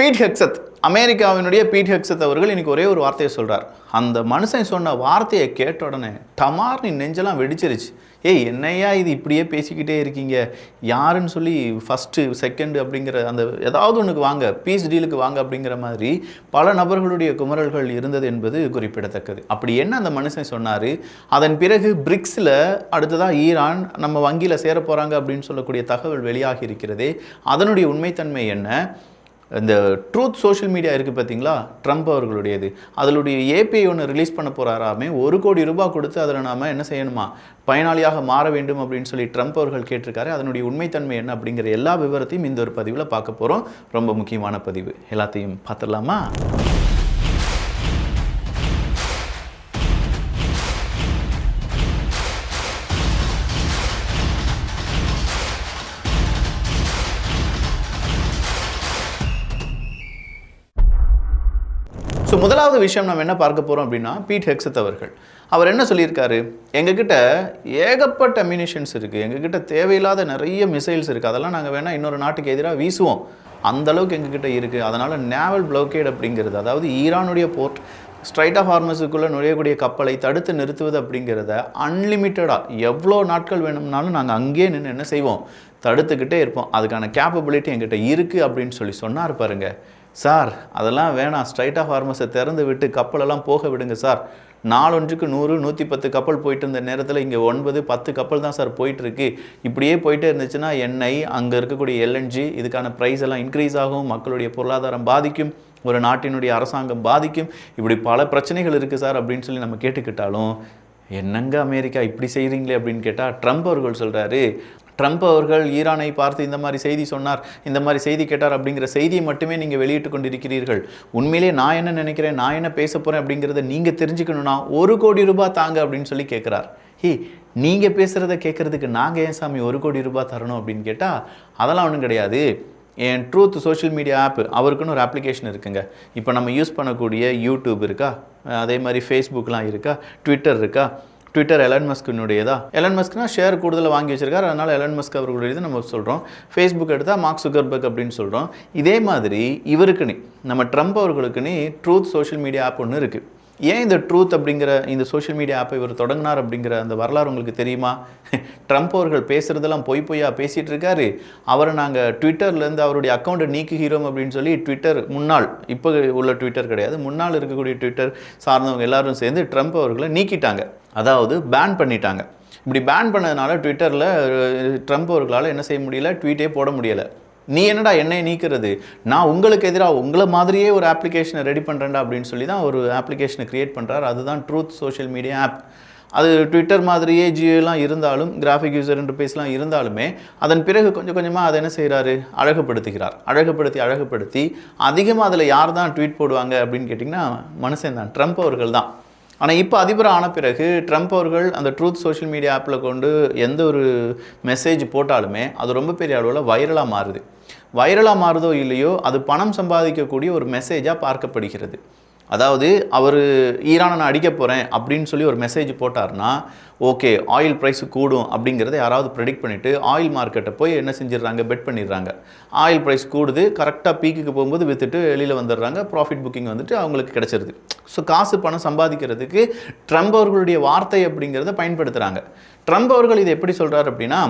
Beat Hegseth, அமெரிக்காவினுடைய beat Hegseth அவர்கள் இன்னைக்கு ஒரே ஒரு வார்த்தையை சொல்கிறார். அந்த மனுஷன் சொன்ன வார்த்தையை கேட்ட உடனே டமார்னு நெஞ்செல்லாம் வெடிச்சிருச்சு. ஏய் என்னையா இது இப்படியே பேசிக்கிட்டே இருக்கீங்க, யாருன்னு சொல்லி ஃபஸ்ட்டு செகண்டு அப்படிங்கிற அந்த ஏதாவது ஒன்றுக்கு வாங்க, பீஸ் டீலுக்கு வாங்க அப்படிங்கிற மாதிரி பல நபர்களுடைய குமரல்கள் இருந்தது என்பது குறிப்பிடத்தக்கது. அப்படி என்ன அந்த மனுஷன் சொன்னார்? அதன் பிறகு பிரிக்ஸில் அடுத்ததாக ஈரான் நம்ம வங்கியில் சேர போகிறாங்க அப்படின்னு சொல்லக்கூடிய தகவல் வெளியாகி இருக்கிறதே, அதனுடைய உண்மைத்தன்மை என்ன? இந்த ட்ரூத் சோஷியல் மீடியா இருக்குது பார்த்தீங்களா, ட்ரம்ப் அவர்களுடையது, அதனுடைய ஏபிஐ ஒன்று ரிலீஸ் பண்ண போகிறாராமே. 1 கோடி ரூபாய் கொடுத்து அதில் நாம் என்ன செய்யணுமா, பயனாளியாக மாற வேண்டும் அப்படின்னு சொல்லி ட்ரம்ப் அவர்கள் கேட்டிருக்காரு. அதனுடைய உண்மைத்தன்மை என்ன அப்படிங்கிற எல்லா விவரத்தையும் இந்த ஒரு பதிவில் பார்க்க போகிறோம். ரொம்ப முக்கியமான பதிவு, எல்லாத்தையும் பார்த்துடலாமா? ஸோ முதலாவது விஷயம் நம்ம என்ன பார்க்க போகிறோம் அப்படின்னா, பீட் ஹெக்ஸத் அவர் என்ன சொல்லியிருக்காரு? எங்ககிட்ட ஏகப்பட்ட அம்யூனிஷன்ஸ் இருக்குது, எங்ககிட்ட தேவையில்லாத நிறைய மிசைல்ஸ் இருக்குது, அதெல்லாம் நாங்கள் வேணால் இன்னொரு நாட்டுக்கு எதிராக வீசுவோம், அந்தளவுக்கு எங்ககிட்ட இருக்குது. அதனால் நேவல் ப்ளோக்கேட் அப்படிங்கிறது, அதாவது ஈரானுடைய போர்ட் ஸ்ட்ரைட் ஆஃப் ஹார்மஸுக்குள்ளே நுழையக்கூடிய கப்பலை தடுத்து நிறுத்துவது அப்படிங்கிறத அன்லிமிட்டடாக எவ்வளோ நாட்கள் வேணும்னாலும் நாங்கள் அங்கேயே நின்று என்ன செய்வோம், தடுத்துக்கிட்டே இருப்போம். அதுக்கான கேப்பபிலிட்டி எங்கிட்ட இருக்குது அப்படின்னு சொல்லி சொன்னார் பாருங்க. சார் அதெல்லாம் வேணாம், ஸ்ட்ரைட் ஆஃப் ஹார்மஸை திறந்து விட்டு கப்பலெல்லாம் போக விடுங்க சார். நாளொன்றுக்கு 100 110 கப்பல் போயிட்டு இருந்த நேரத்தில் இங்கே 9 10 கப்பல் தான் சார் போயிட்டுருக்கு. இப்படியே போயிட்டே இருந்துச்சுன்னா எண்ணெய், அங்கே இருக்கக்கூடிய எல்என்ஜி, இதுக்கான ப்ரைஸ் எல்லாம் இன்க்ரீஸ் ஆகும், மக்களுடைய பொருளாதாரம் பாதிக்கும், ஒரு நாட்டினுடைய அரசாங்கம் பாதிக்கும், இப்படி பல பிரச்சனைகள் இருக்குது சார் அப்படின்னு சொல்லி நம்ம கேட்டுக்கிட்டாலும், என்னங்க அமெரிக்கா இப்படி செய்கிறீங்களே அப்படின்னு கேட்டால் ட்ரம்ப் அவர்கள் சொல்கிறாரு. ட்ரம்ப் அவர்கள் ஈரானை பார்த்து இந்த மாதிரி செய்தி சொன்னார், இந்த மாதிரி செய்தி கேட்டார் அப்படிங்கிற செய்தியை மட்டுமே நீங்கள் வெளியிட்டு கொண்டிருக்கிறீர்கள். உண்மையிலே நான் என்ன நினைக்கிறேன், நான் என்ன பேச போகிறேன் அப்படிங்கிறத நீங்கள் தெரிஞ்சுக்கணும்னா 1 கோடி ரூபாய் தாங்க அப்படின்னு சொல்லி கேட்குறார். நீங்கள் பேசுகிறத கேட்குறதுக்கு நாங்கள் ஏன் சாமி 1 கோடி ரூபாய் தரணும் அப்படின்னு கேட்டால், அதெல்லாம் ஒன்றும் கிடையாது. என் ட்ரூத் சோஷியல் மீடியா ஆப், அவருக்குன்னு ஒரு அப்ளிகேஷன் இருக்குங்க. இப்போ நம்ம யூஸ் பண்ணக்கூடிய யூடியூப் இருக்கா, அதே மாதிரி ஃபேஸ்புக்லாம் இருக்கா, ட்விட்டர் இருக்கா. ட்விட்டர் எலன் மஸ்கினுடையதா, எலன் மஸ்க்னா ஷேர் கூடுதலாக வாங்கி வச்சிருக்காரு, அதனால் எலன் மஸ்க் அவர்களுடையது நம்ம சொல்கிறோம். ஃபேஸ்புக் எடுத்தால் மார்க் சுக்கர்பர்க் அப்படின்னு சொல்கிறோம். இதே மாதிரி இவருக்குன்னு, நம்ம ட்ரம்ப் அவர்களுக்குன்னு ட்ரூத் சோஷியல் மீடியா ஆப் ஒன்று இருக்குது. ஏன் இந்த ட்ரூத் அப்படிங்கிற இந்த சோஷியல் மீடியா ஆப்பை இவர் தொடங்கினார் அப்படிங்கிற அந்த வரலாறு உங்களுக்கு தெரியுமா? ட்ரம்ப் அவர்கள் பேசுகிறதெல்லாம் பொய்யா பேசிகிட்டு இருக்காரு. அவரை நாங்கள் ட்விட்டர்லேருந்து அவருடைய அக்கௌண்ட்டை நீக்குகிறோம் அப்படின்னு சொல்லி ட்விட்டர் முன்னாள், இப்போ உள்ள ட்விட்டர் கிடையாது, முன்னால் இருக்கக்கூடிய ட்விட்டர் சார்ந்தவங்க எல்லாரும் சேர்ந்து ட்ரம்ப் அவர்களை நீக்கிட்டாங்க, அதாவது பேன் பண்ணிட்டாங்க. இப்படி பேன் பண்ணதுனால ட்விட்டரில் ட்ரம்ப் அவர்களால் என்ன செய்ய முடியல, ட்வீட்டே போட முடியலை. நீ என்னடா என்னை நீக்கிறது, நான் உங்களுக்கு எதிராக உங்களை மாதிரியே ஒரு அப்ளிகேஷனை ரெடி பண்ணுறேன்டா அப்படின்னு சொல்லி தான் ஒரு அப்ளிகேஷனை க்ரியேட் பண்ணுறாரு. அதுதான் ட்ரூத் சோஷியல் மீடியா ஆப். அது ட்விட்டர் மாதிரியே ஜியோலாம் இருந்தாலும், கிராஃபிக் யூசர் இன்டர்ஃபேஸ்லாம் இருந்தாலுமே, அதன் பிறகு கொஞ்சம் கொஞ்சமாக அதை என்ன செய்கிறாரு, அழகுபடுத்துகிறார். அழகுபடுத்தி அதிகமாக அதில் யார் தான் ட்வீட் போடுவாங்க அப்படின்னு கேட்டிங்கன்னா மனுஷன் தான், ட்ரம்ப் அவர்கள் தான். ஆனால் இப்போ அதிபராக ஆன பிறகு ட்ரம்ப் அவர்கள் அந்த ட்ரூத் சோஷியல் மீடியா ஆப்பில் கொண்டு எந்த ஒரு மெசேஜ் போட்டாலுமே அது ரொம்ப பெரிய அளவில் வைரலாக மாறுது. வைரலாக மாறுதோ இல்லையோ, அது பணம் சம்பாதிக்கக்கூடிய ஒரு மெசேஜாக பார்க்கப்படுகிறது. அதாவது அவர் ஈரானை நான் அடிக்க போகிறேன் அப்படின்னு சொல்லி ஒரு மெசேஜ் போட்டார்னா, ஓகே ஆயில் ப்ரைஸு கூடும் அப்படிங்கிறத யாராவது ப்ரெடிக்ட் பண்ணிவிட்டு ஆயில் மார்க்கெட்டை போய் என்ன செஞ்சிடறாங்க, பெட் பண்ணிடுறாங்க. ஆயில் ப்ரைஸ் கூடுது, கரெக்டாக பீக்குக்கு போகும்போது விற்றுட்டு வெளியில் வந்துடுறாங்க, ப்ராஃபிட் புக்கிங் வந்துட்டு அவங்களுக்கு கிடச்சிருது. ஸோ காசு பணம் சம்பாதிக்கிறதுக்கு ட்ரம்ப் அவர்களுடைய வார்த்தை அப்படிங்கிறத பயன்படுத்துகிறாங்க. ட்ரம்ப் அவர்கள் இதை எப்படி சொல்கிறார் அப்படின்னா,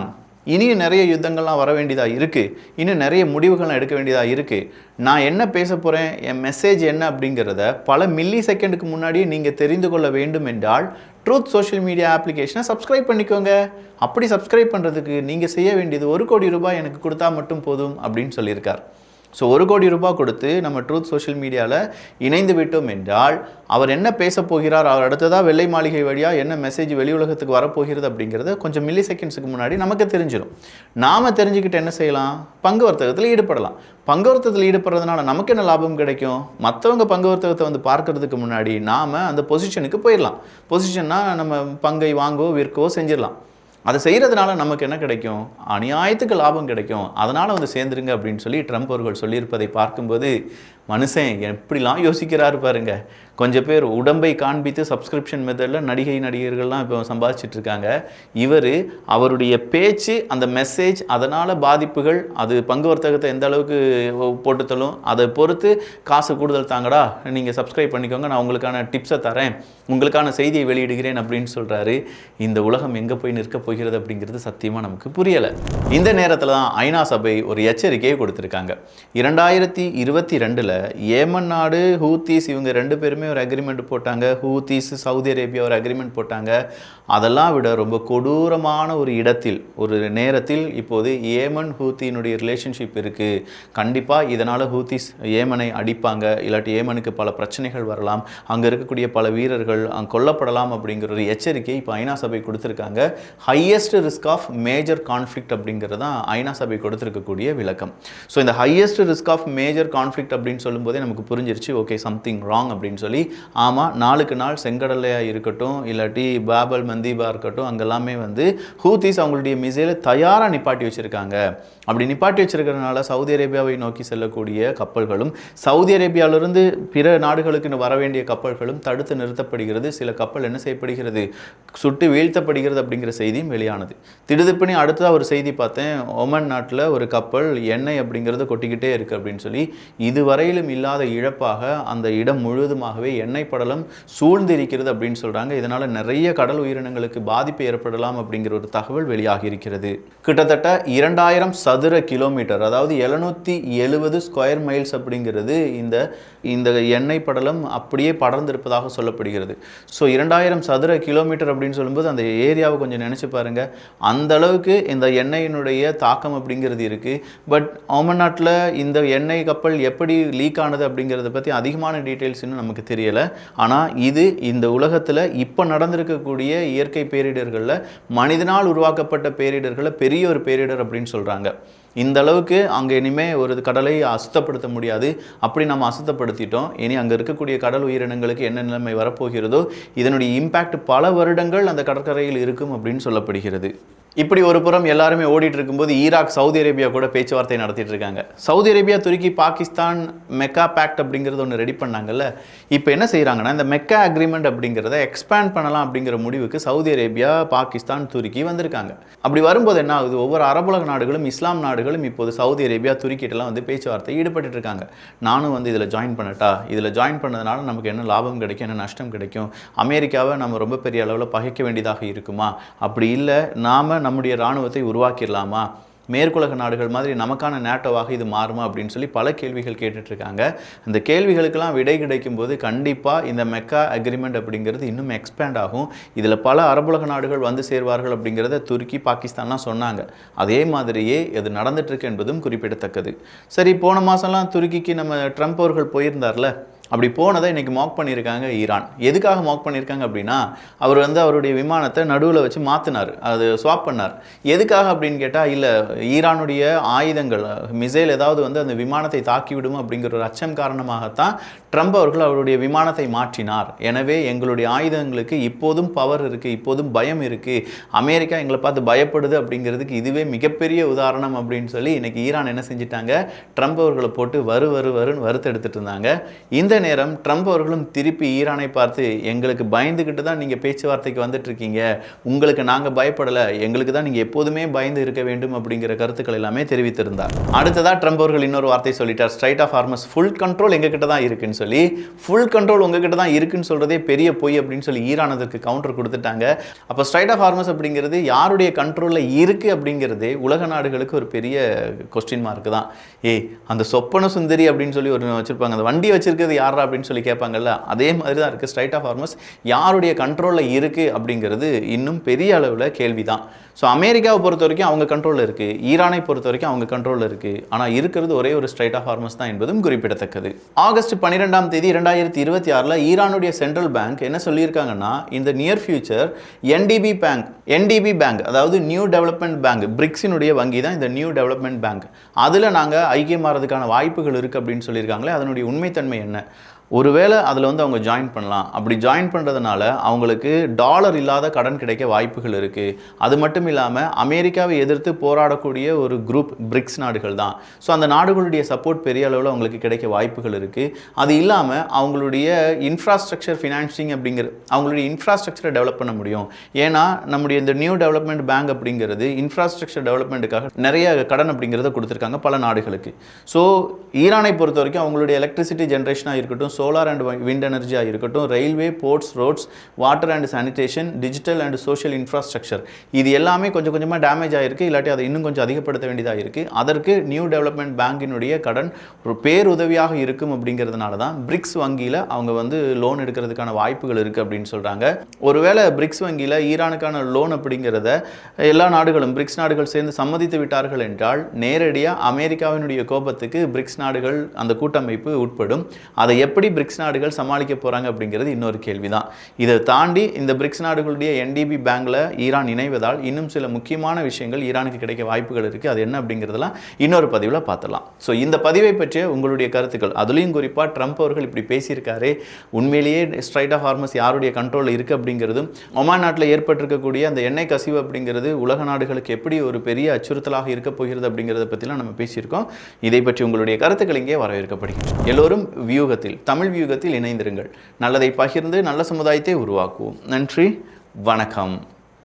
இனியும் நிறைய யுத்தங்கள்லாம் வர வேண்டியதாக இருக்குது, இன்னும் நிறைய முடிவுகள்லாம் எடுக்க வேண்டியதாக இருக்குது, நான் என்ன பேச போகிறேன், என் மெசேஜ் என்ன அப்படிங்கிறத பல மில்லி செகண்டுக்கு முன்னாடியே நீங்கள் தெரிந்து கொள்ள வேண்டும் என்றால் ட்ரூத் சோஷியல் மீடியா அப்ளிகேஷனை சப்ஸ்கிரைப் பண்ணிக்கோங்க. அப்படி சப்ஸ்கிரைப் பண்ணுறதுக்கு நீங்கள் செய்ய வேண்டியது 1 கோடி ரூபாய் எனக்கு கொடுத்தா மட்டும் போதும் அப்படின்னு சொல்லியிருக்கார். ஸோ 1 கோடி ரூபாய் கொடுத்து நம்ம ட்ரூத் சோஷியல் மீடியாவில் இணைந்து விட்டோம் என்றால் அவர் என்ன பேச போகிறார், அவர் அடுத்ததாக வெள்ளை மாளிகை வழியாக என்ன மெசேஜ் வெளி உலகத்துக்கு வரப்போகிறது அப்படிங்கிறத கொஞ்சம் மில்லி செகண்ட்ஸுக்கு முன்னாடி நமக்கு தெரிஞ்சிடும். நாம் தெரிஞ்சுக்கிட்டு என்ன செய்யலாம், பங்கு வர்த்தகத்தில் ஈடுபடலாம். பங்கு வர்த்தகத்தில் ஈடுபடுறதுனால நமக்கு என்ன லாபம் கிடைக்கும், மற்றவங்க பங்கு வர்த்தகத்தை வந்து பார்க்கறதுக்கு முன்னாடி நாம் அந்த பொசிஷனுக்கு போயிடலாம். பொசிஷன்னா நம்ம பங்கை வாங்கவோ விற்கவோ செஞ்சிடலாம். அதை செய்கிறதுனால நமக்கு என்ன கிடைக்கும், அநியாயத்துக்கு லாபம் கிடைக்கும். அதனால் வந்து சேர்ந்துருங்க அப்படின்னு சொல்லி ட்ரம்ப் அவர்கள் சொல்லியிருப்பதை பார்க்கும்போது மனுஷன் எப்படிலாம் யோசிக்கிறாரு பாருங்க. கொஞ்சம் பேர் உடம்பை காண்பித்து சப்ஸ்கிரிப்ஷன் மெத்தடில் நடிகர்கள்லாம் இப்போ சம்பாதிச்சிட்டு இருக்காங்க. அவருடைய பேச்சு, அந்த மெசேஜ், அதனால் பாதிப்புகள், அது பங்கு வர்த்தகத்தை எந்த அளவுக்கு போட்டுத்தலும், அதை பொறுத்து காசு கூடுதல் தாங்கடா, நீங்கள் சப்ஸ்கிரைப் பண்ணிக்கோங்க, நான் உங்களுக்கான டிப்ஸை தரேன், உங்களுக்கான செய்தியை வெளியிடுகிறேன் அப்படின்னு சொல்கிறாரு. இந்த உலகம் எங்கே போய் நிற்க போகிறது அப்படிங்கிறது சத்தியமாக நமக்கு புரியலை. இந்த நேரத்தில் தான் ஐநா சபை ஒரு எச்சரிக்கையை கொடுத்துருக்காங்க. 2022 ஏமன் நாடு, ஹூத்தீஸ், இவங்க 2 பேருமே ஒரு அக்ரிமெண்ட் போட்டாங்க. ஹூத்தீஸ், சவுதி அரேபியா ஒரு அக்ரிமெண்ட் போட்டாங்க. அதெல்லாம் விட ரொம்ப கொடூரமான ஒரு இடத்தில், ஒரு நேரத்தில் இப்போது ஏமன் ஹூத்தியினுடைய ரிலேஷன்ஷிப் இருக்குது. கண்டிப்பாக இதனால் ஹூத்தீஸ் ஏமனை அடிப்பாங்க, இல்லாட்டி ஏமனுக்கு பல பிரச்சனைகள் வரலாம், அங்கே இருக்கக்கூடிய பல வீரர்கள் அங்கே கொல்லப்படலாம் அப்படிங்கிற ஒரு எச்சரிக்கை இப்போ ஐநா சபை கொடுத்துருக்காங்க. Highest risk of major conflict அப்படிங்கிறது தான் ஐநா சபை கொடுத்துருக்கக்கூடிய விளக்கம். ஸோ இந்த highest risk of major conflict அப்படின்னு சொல்லும்போதே நமக்கு புரிஞ்சிருச்சு, ஓகே சம்திங் ராங் அப்படின்னு சொல்லி. ஆமாம், நாளுக்கு நாள் செங்கடலையாக இருக்கட்டும், இல்லாட்டி பாபல் மந்தீபா இருக்கட்டும், அங்கெல்லாமே ஹூத்தீஸ் அவங்களுடைய மிசைலை தயாராக நிப்பாட்டி வச்சுருக்காங்க. அப்படி நிப்பாட்டி வச்சிருக்கிறதுனால சவுதி அரேபியாவை நோக்கி செல்லக்கூடிய கப்பல்களும், சவுதி அரேபியாவிலிருந்து பிற நாடுகளுக்கு வர வேண்டிய கப்பல்களும் தடுத்து நிறுத்தப்படுகிறது. சில கப்பல் என்ன செய்யப்படுகிறது, சுட்டு வீழ்த்தப்படுகிறது அப்படிங்கிற செய்தியும் வெளியானது. திடுதிப்புனி அடுத்ததாக ஒரு செய்தி பார்த்தேன், ஒமன் நாட்டில் ஒரு கப்பல் எண்ணெய் அப்படிங்கிறத கொட்டிக்கிட்டே இருக்குது அப்படின்னு சொல்லி. இதுவரையிலும் இல்லாத இழப்பாக அந்த இடம் முழுவதுமாகவே எண்ணெய் படலம் சூழ்ந்திருக்கிறது அப்படின்னு சொல்கிறாங்க. இதனால் நிறைய கடல் உயிரினங்களுக்கு பாதிப்பு ஏற்படலாம் அப்படிங்கிற ஒரு தகவல் வெளியாகி இருக்கிறது. கிட்டத்தட்ட 2000 சதுர கிலோமீட்டர், அதாவது 770 ஸ்கொயர் மைல்ஸ் அப்படிங்கிறது இந்த எண்ணெய் படலம் அப்படியே படர்ந்திருப்பதாக சொல்லப்படுகிறது. ஸோ 2000 சதுர கிலோமீட்டர் அப்படின்னு சொல்லும்போது அந்த ஏரியாவை கொஞ்சம் நினச்சி பாருங்கள். அந்த அளவுக்கு இந்த எண்ணெயினுடைய தாக்கம் அப்படிங்கிறது இருக்குது. பட் ஓமன் நாட்டில் இந்த எண்ணெய் கப்பல் எப்படி லீக் ஆனது அப்படிங்கிறத பற்றி அதிகமான டீட்டெயில்ஸ் இன்னும் நமக்கு தெரியலை. ஆனால் இது இந்த உலகத்தில் இப்போ நடந்திருக்கக்கூடிய இயற்கை பேரிடர்களில் மனிதனால் உருவாக்கப்பட்ட பேரிடர்களில் பெரிய ஒரு பேரிடர் அப்படின்னு சொல்கிறாங்க. இந்த அளவுக்கு அங்கே இனிமேல் ஒரு கடலை அசுத்தப்படுத்த முடியாது. அப்படி நம்ம அசுத்தப்படுத்திட்டோம், இனி அங்கே இருக்கக்கூடிய கடல் உயிரினங்களுக்கு என்ன நிலைமை வரப்போகிறதோ இதனுடைய இம்பேக்ட் பல வருடங்கள் அந்த கடற்கரையில் இருக்கும் அப்படின்னு சொல்லப்படுகிறது. இப்படி ஒரு புறம் எல்லாருமே ஓடிட்டு இருக்கும்போது ஈராக், சவுதி அரேபியா கூட பேச்சுவார்த்தை நடத்திட்டு இருக்காங்க. சவுதி அரேபியா, துருக்கி, பாகிஸ்தான் மெக்கா பேக்ட் அப்படிங்கிறது ஒன்று ரெடி பண்ணாங்கல்ல. இப்போ என்ன செய்கிறாங்கன்னா, இந்த மெக்கா அக்ரிமெண்ட் அப்படிங்கிறத எக்ஸ்பேண்ட் பண்ணலாம் அப்படிங்கிற முடிவுக்கு சவுதி அரேபியா, பாகிஸ்தான், துருக்கி வந்திருக்காங்க. அப்படி வரும்போது என்ன ஆகுது, ஒவ்வொரு அரபுலக நாடுகளும், இஸ்லாம் நாடுகளும் இப்போது சவுதி அரேபியா, துருக்கிட்டெல்லாம் பேச்சுவார்த்தை ஈடுபட்டு இருக்காங்க. நானும் இதில் ஜாயின் பண்ணட்டா, இதில் ஜாயின் பண்ணதுனால நமக்கு என்ன லாபம் கிடைக்கும், என்ன நஷ்டம் கிடைக்கும், அமெரிக்காவை நம்ம ரொம்ப பெரிய அளவில் பகைக்க வேண்டியதாக இருக்குமா, அப்படி இல்லை நாம் நம்முடைய இராணுவத்தை உருவாக்கிடலாமா, மேற்குலக நாடுகள் மாதிரி நமக்கான நேட்டோவாக இது மாறுமா அப்படின்னு சொல்லி பல கேள்விகள் கேட்டுட்ருக்காங்க. அந்த கேள்விகளுக்கெல்லாம் விடை கிடைக்கும் போது கண்டிப்பாக இந்த மெக்கா அக்ரிமெண்ட் அப்படிங்கிறது இன்னும் எக்ஸ்பேண்ட் ஆகும். இதில் பல அரபுலக நாடுகள் சேர்வார்கள் அப்படிங்கிறத துருக்கி, பாகிஸ்தான்லாம் சொன்னாங்க. அதே மாதிரியே இது நடந்துட்டுருக்கு என்பதும் குறிப்பிடத்தக்கது. சரி, போன மாதம்லாம் துருக்கிக்கு நம்ம ட்ரம்ப் அவர்கள் போயிருந்தார்ல, அப்படி போனதை இன்றைக்கி மார்க் பண்ணியிருக்காங்க ஈரான். எதுக்காக மார்க் பண்ணியிருக்காங்க அப்படின்னா, அவர் அவருடைய விமானத்தை நடுவில் வச்சு மாற்றினார், அது ஸ்வாப் பண்ணார். எதுக்காக அப்படின்னு கேட்டால், இல்லை ஈரானுடைய ஆயுதங்கள், மிசைல் ஏதாவது அந்த விமானத்தை தாக்கிவிடும் அப்படிங்கிற ஒரு அச்சம் காரணமாகத்தான் ட்ரம்ப் அவர்கள் அவருடைய விமானத்தை மாற்றினார். எனவே எங்களுடைய ஆயுதங்களுக்கு இப்போதும் பவர் இருக்குது, இப்போதும் பயம் இருக்குது, அமெரிக்கா எங்களை பார்த்து பயப்படுது அப்படிங்கிறதுக்கு இதுவே மிகப்பெரிய உதாரணம் அப்படின்னு சொல்லி இன்றைக்கி ஈரான் என்ன செஞ்சிட்டாங்க, ட்ரம்ப் அவர்களை போட்டு வருன்னு வறுத்தெடுத்துட்டு இருந்தாங்க. இந்த நேரம் ட்ரம்ப் அவர்களும் திருப்பி ஈரானை பார்த்து, எங்களுக்கு பயந்துக்கிட்டு தான் நீங்கள் பேச்சுவார்த்தைக்கு வந்துட்டுருக்கீங்க, உங்களுக்கு நாங்கள் பயப்படலை, எங்களுக்கு தான் நீங்கள் எப்போதுமே பயந்து இருக்க வேண்டும் அப்படிங்கிற கருத்துக்கள் எல்லாமே தெரிவித்திருந்தார். அடுத்ததாக ட்ரம்ப் அவர்கள் இன்னொரு வார்த்தை சொல்லிட்டார், Strait of Hormuz full control எங்ககிட்ட தான் இருக்குன்னு சொல்லி. ஃபுல் கண்ட்ரோல் உங்ககிட்ட தான் இருக்குன்னு சொல்கிறதே பெரிய பொய் அப்படின்னு சொல்லி ஈரான் அதற்கு கவுண்டர் கொடுத்துட்டாங்க. அப்போ ஸ்ட்ரைட் ஆஃப் ஹார்மஸ் அப்படிங்கிறது யாருடைய கண்ட்ரோலில் இருக்குது அப்படிங்கிறதே உலக நாடுகளுக்கு ஒரு பெரிய கொஸ்டின் மார்க்கு தான். அந்த சொப்பன சுந்தரி அப்படின்னு சொல்லி ஒரு வச்சுருப்பாங்க, அந்த வண்டி வச்சிருக்கிறது யார் அப்படின்னு சொல்லி கேட்பாங்கல்ல, அதே மாதிரி தான் இருக்குது. ஸ்ட்ரைட் ஆஃப் ஹார்மஸ் யாருடைய கண்ட்ரோலில் இருக்குது அப்படிங்கிறது இன்னும் பெரிய அளவில் கேள்வி தான். ஸோ அமெரிக்காவை பொறுத்த வரைக்கும் அவங்க கண்ட்ரோலில் இருக்குது, ஈரானை பொறுத்த வரைக்கும் அவங்க கண்ட்ரோலில் இருக்குது. ஆனால் இருக்கிறது ஒரே ஒரு ஸ்ட்ரைட் ஆஃப் ஹார்மஸ் தான் என்பதும் குறிப்பிடத்தக்கது. ஆகஸ்ட் 12ஆம் தேதி 2026 ஈரானுடைய சென்ட்ரல் பேங்க் என்ன சொல்லியிருக்காங்கன்னா, இந்த நியர் ஃபியூச்சர் NDB பேங்க், அதாவது நியூ டெவலப்மெண்ட் பேங்க், பிரிக்ஸினுடைய வங்கி தான் இந்த நியூ டெவலப்மெண்ட் பேங்க், அதில் நாங்கள் ஐக்கியமாகிறதுக்கான வாய்ப்புகள் இருக்குது அப்படின்னு சொல்லியிருக்காங்களே, அதனுடைய உண்மைத்தன்மை என்ன, ஒருவேளை அதில் வந்து அவங்க ஜாயின் பண்ணலாம். அப்படி ஜாயின் பண்ணுறதுனால அவங்களுக்கு டாலர் இல்லாத கடன் கிடைக்க வாய்ப்புகள் இருக்குது. அது மட்டும் இல்லாமல் அமெரிக்காவை எதிர்த்து போராடக்கூடிய ஒரு குரூப் பிரிக்ஸ் நாடுகள் தான். ஸோ அந்த நாடுகளுடைய சப்போர்ட் பெரிய அளவில் அவங்களுக்கு கிடைக்க வாய்ப்புகள் இருக்குது. அது இல்லாமல் அவங்களுடைய இன்ஃப்ராஸ்ட்ரக்சர் ஃபினான்சிங் அவங்களுடைய இன்ஃப்ராஸ்ட்ரக்சரை டெவலப் பண்ண முடியும். ஏன்னா நம்முடைய இந்த நியூ டெவலப்மெண்ட் பேங்க் அப்படிங்கிறது இன்ஃப்ராஸ்ட்ரக்சர் டெவலப்மெண்ட்டுக்காக நிறைய கடன் அப்படிங்கிறத கொடுத்துருக்காங்க பல நாடுகளுக்கு. ஸோ ஈரானை பொறுத்த வரைக்கும் அவங்களுடைய எலக்ட்ரிசிட்டி ஜென்ரேஷனாக இருக்கட்டும், சோலார் அண்ட் விண்ட் எனர்ஜியாக இருக்கட்டும், railway, ports, roads, water and sanitation, digital and social infrastructure, இது எல்லாமே கொஞ்சம் கொஞ்சமாக டேமேஜ் ஆகிருக்கு. இல்லாட்டி அதை இன்னும் கொஞ்சம் அதிகப்படுத்த வேண்டியதாக இருக்குது. அதற்கு நியூ டெவலப்மெண்ட் பேங்கினுடைய கடன் ஒரு பேருதவியாக இருக்கும். அப்படிங்கிறதுனால தான் பிரிக்ஸ் வங்கியில் அவங்க வந்து லோன் எடுக்கிறதுக்கான வாய்ப்புகள் இருக்குது அப்படின்னு சொல்கிறாங்க. ஒருவேளை பிரிக்ஸ் வங்கியில் ஈரானுக்கான லோன் அப்படிங்கிறத எல்லா நாடுகளும் பிரிக்ஸ் நாடுகள் சேர்ந்து சம்மதித்து விட்டார்கள் என்றால் நேரடியாக அமெரிக்காவினுடைய கோபத்துக்கு பிரிக்ஸ் நாடுகள் அந்த கூட்டமைப்பு உட்படும். அதை எப்படி பிரிக்ஸ் நாடுகள் சமாளிக்க போகிறாங்க அப்படிங்கிறது இன்னொரு கேள்விதான். இதை தாண்டி இந்த பிரிக்ஸ் நாடுகளுடைய NDB பேங்கில் ஈரான் இணைவதால் இன்னும் சில முக்கியமான விஷயங்கள் ஈரானுக்கு கிடைக்க வாய்ப்புகள் இருக்குது. அது என்ன அப்படிங்கிறதெல்லாம் இன்னொரு பதிவில் பார்த்துடலாம். ஸோ இந்த பதிவை பற்றிய உங்களுடைய கருத்துக்கள், அதுலேயும் குறிப்பாக ட்ரம்ப் அவர்கள் இப்படி பேசியிருக்காரு, உண்மையிலேயே ஸ்ட்ரைட் ஆஃப் ஹார்மஸ் யாருடைய கண்ட்ரோலில் இருக்குது அப்படிங்கிறதும், ஒமான் நாட்டில் ஏற்பட்டிருக்கக்கூடிய அந்த எண்ணெய் கசிவு அப்படிங்கிறது உலக நாடுகளுக்கு எப்படி ஒரு பெரிய அச்சுறுத்தலாக இருக்க போகிறது அப்படிங்கிறத பற்றிலாம் நம்ம பேசியிருக்கோம். இதை பற்றி உங்களுடைய கருத்துக்கள் இங்கே வரவேற்கப்படுகின்றன. எல்லோரும் வியூகத்தில், தமிழ் வியூகத்தில் இணைந்திருங்கள். நல்லதை பகிர்ந்து நல்ல சமுதாயத்தை உருவாக்குவோம். நன்றி, வணக்கம்.